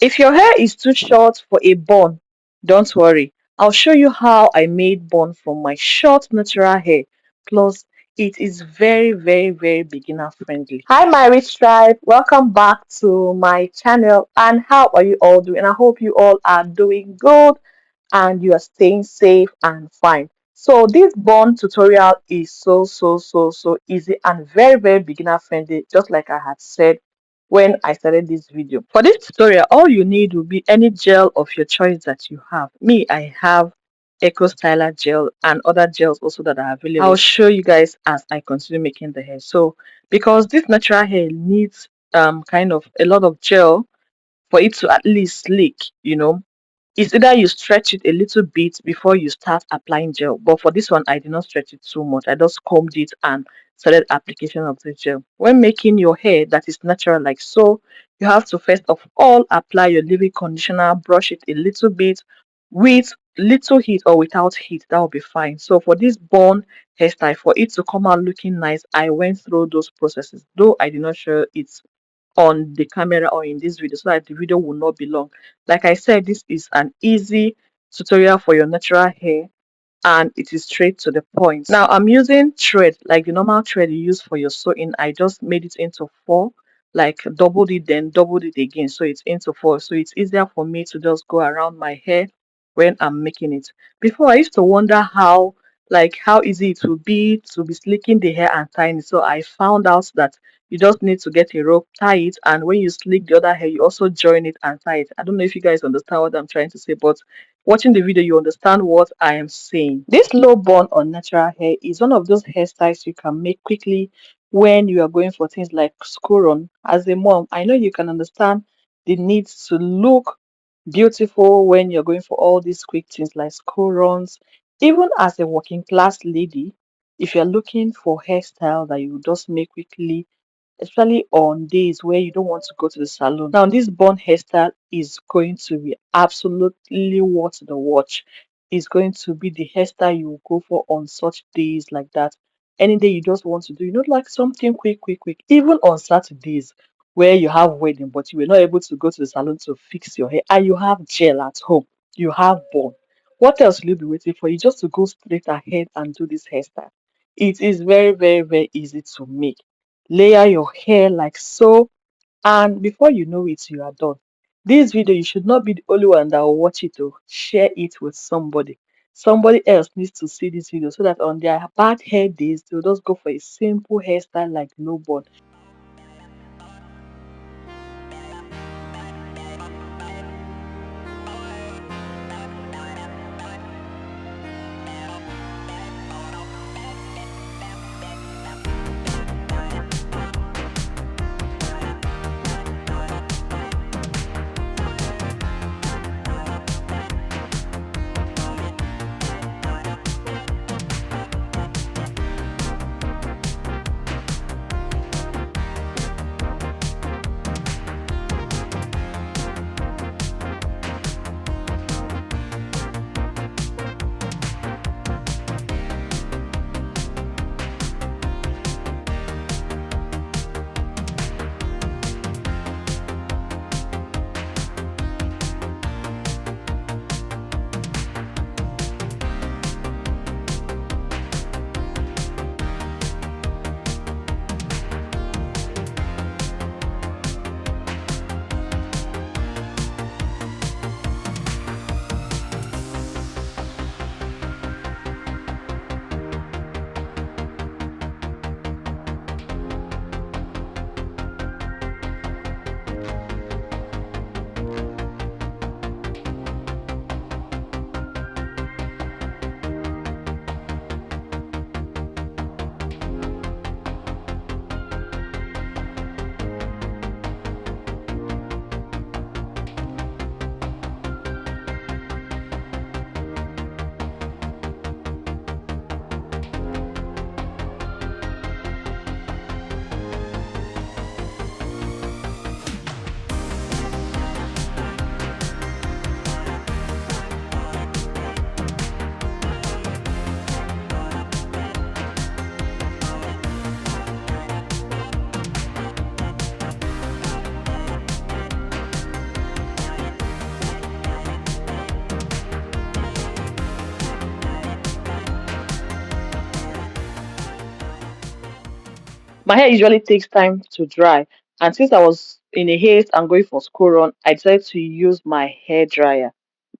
If your hair is too short for a bun, don't worry. I'll show you how I made bun from my short natural hair. Plus, it is very beginner friendly. Hi, my rich tribe. Welcome back to my channel. And how are you all doing? I hope you all are doing good and you are staying safe and fine. So this bond tutorial is so easy and very beginner friendly, just like I had said when I started this video. For this tutorial, all you need will be any gel of your choice that you have. Me, I have Eco Styler gel and other gels also that are available. I'll show you guys as I continue making the hair. So because this natural hair needs kind of a lot of gel for it to at least slick. It's either you stretch it a little bit before you start applying gel. But for this one, I did not stretch it too much. I just combed it and started application of the gel. When making your hair that is natural like so, you have to first of all apply your leave-in conditioner, brush it a little bit with little heat or without heat. That will be fine. So for this bun hairstyle, for it to come out looking nice, I went through those processes, though I did not show it on the camera or in this video so that the video will not be long. Like I said, this is an easy tutorial for your natural hair and it is straight to the point. Now I'm using thread like the normal thread you use for your sewing. I just made it into four, like doubled it then doubled it again, so it's into four, so it's easier for me to just go around my hair when I'm making it. Before I used to wonder how easy it would be slicking the hair and tying it. So I found out that you just need to get a rope, tie it, and when you slick the other hair you also join it and tie it. I don't know if you guys understand what I'm trying to say, but watching the video you understand what I am saying. This low bun on natural hair is one of those hairstyles you can make quickly when you are going for things like school run. As a mom, I know you can understand the need to look beautiful when you're going for all these quick things like school runs. Even as a working class lady, if you're looking for hairstyle that you just make quickly, especially on days where you don't want to go to the salon. Now, this bun hairstyle is going to be absolutely worth the watch. It's going to be the hairstyle you will go for on such days like that. Any day you just want to do, like something quick. Even on Saturdays where you have wedding, but you were not able to go to the salon to fix your hair, and you have gel at home, you have bun. What else will you be waiting for? You just to go straight ahead and do this hairstyle. It is very easy to make. Layer your hair like so, and before you know it you are done. This video, you should not be the only one that will watch it. To share it with somebody else needs to see this video so that on their bad hair days they'll just go for a simple hairstyle like low bun. My hair usually takes time to dry, and since I was in a haste and going for school run, I decided to use my hair dryer.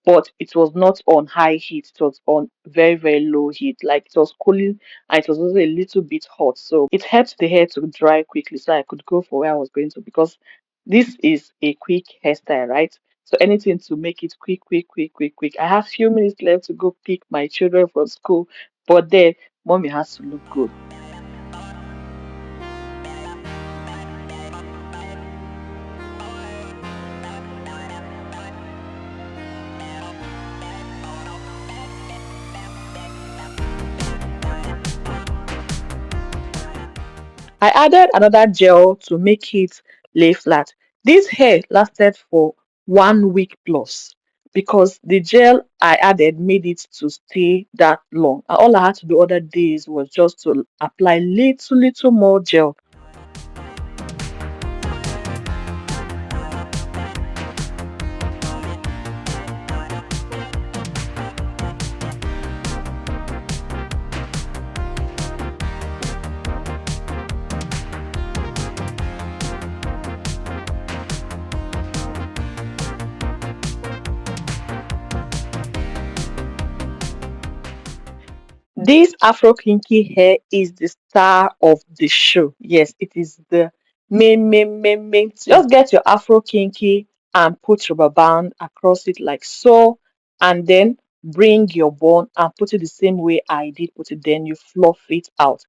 But it was not on high heat, it was on very, very low heat. Like it was cooling and it was also a little bit hot. So it helped the hair to dry quickly so I could go for where I was going to, because this is a quick hairstyle, right? So anything to make it quick, quick, quick, quick, quick. I have few minutes left to go pick my children from school, but then mommy has to look good. I added another gel to make it lay flat. This hair lasted for 1 week plus because the gel I added made it to stay that long. And all I had to do other days was just to apply little more gel. This Afro kinky hair is the star of the show. Yes, it is the main. Just get your Afro kinky and put rubber band across it like so, and then bring your bun and put it the same way I did put it. Then you fluff it out.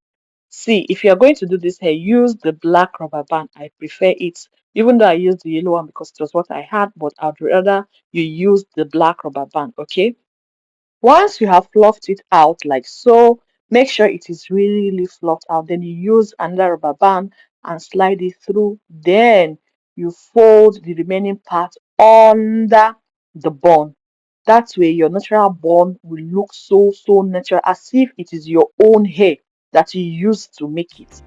See, if you are going to do this hair, use the black rubber band. I prefer it, even though I used the yellow one because it was what I had, but I'd rather you use the black rubber band, okay? Once you have fluffed it out like so, make sure it is really fluffed out. Then you use another rubber band and slide it through. Then you fold the remaining part under the bun. That way, your natural bun will look so natural, as if it is your own hair that you used to make it.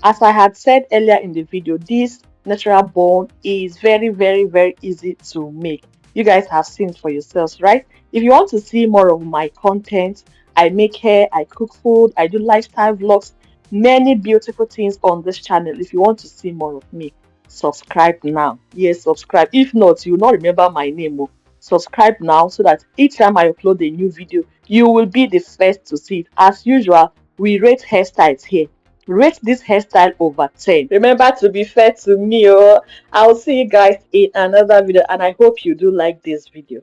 As I had said earlier in the video, this natural bun is very easy to make. You guys have seen for yourselves, right? If you want to see more of my content, I make hair, I cook food, I do lifestyle vlogs, many beautiful things on this channel. If you want to see more of me, subscribe now. Yes, subscribe. If not, you will not remember my name. Oh. Subscribe now so that each time I upload a new video, you will be the first to see it. As usual, we rate hairstyles here. Rate this hairstyle over 10. Remember to be fair to me. Oh, I'll see you guys in another video, and I hope you do like this video.